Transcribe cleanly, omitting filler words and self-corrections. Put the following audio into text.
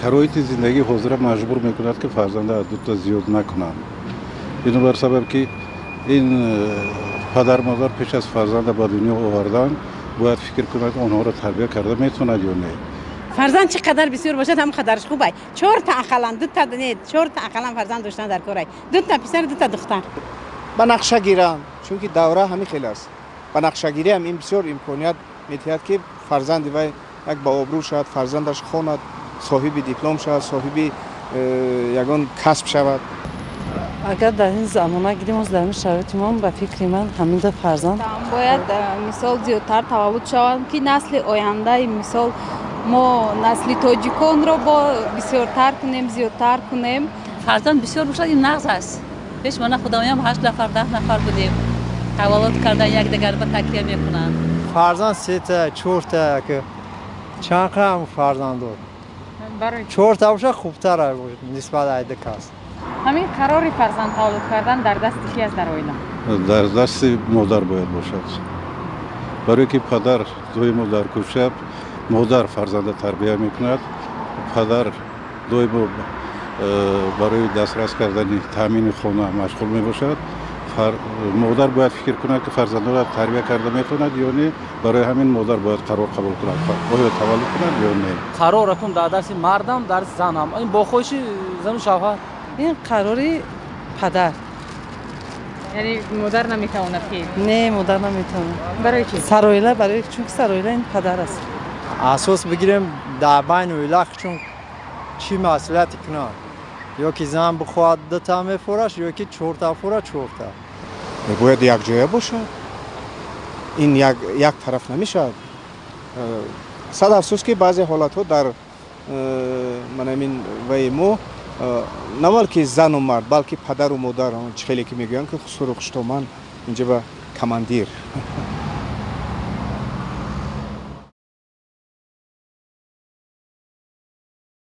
شرایط زندگی حاضر مجبور میکند که فرزند از دو تا زیاد نکنند. اینو بر سبب که این پدر مادر پیش از فرزند به دنیا آوردن باید فکر کند آنها را تربیت کرده میتوند یا نه. فرزند چقدر بسیار باشد هم قدرش خوبه. 4 تا اقلا 2 تا نه 4 تا اقلا فرزند داشتن در کاره. 2 تا پسر 2 تا دختر. به نقشه گیرم چون که دوره همین خیلی است. به نقشه گیری هم این بسیار امکانیت میتید که فرزند وی یک با آبرو شود، فرزندش خواند، صاحب دیپلم شود، صاحب یگان کسب شود. اگر در این زمانه گیریم از در این شرایط ما به فکر من همین دو فرزند باید مثال زیادتر تفاوت شود که نسل آینده مثال ما نسل تاجیکان را با بسیارتر کنیم، زیادتر کنیم. فرزند بسیار باشد این نقص است. پیش من خدایم 8 نفر 10 نفر بودیم. حوالات کردن یک دیگر به تکیه میکنن. فرزند 3 تا 4 تا که چند قرم فرزند داد. 4 تا باشه خوبتر نسبت ایده کس. همین قرار فرزند تولد کردن در دست کی است در اویلا؟ در دست مادر باید باشد. برای که پدر دویم در کوشب مادر فرزند تربیت میکند. پدر دویم برای دسترس کردن تامین خانه مشغول می باشد. مادر باید فکر کند که فرزند را تربیت کرده میتوند یا نه. برای همین مادر باید قرار قبول کند. آیا تولد کند یا نه. قرار کن در دست مردم در زن هم. این با خودش زن و شوهر. این قراری پدر. یعنی مادر نمیتواند که؟ نه مادر نمیتونه. برای چی؟ سرایله برای چون سرایله این پدر است. اساس بگیریم در بین اویلا چون چی مسئولیتی کنن. یا که زن بخواد 2 تا میفروش یا که 4 تا فروش 4 تا. باید یک جایه باشه. این یک طرف نمیشه. صد افسوس که بعضی حالات ها در من همین وی مو نه که زن و مرد بلکه پدر و مادر خیلی که میگن که سرخشتومن اینجا به کماندیر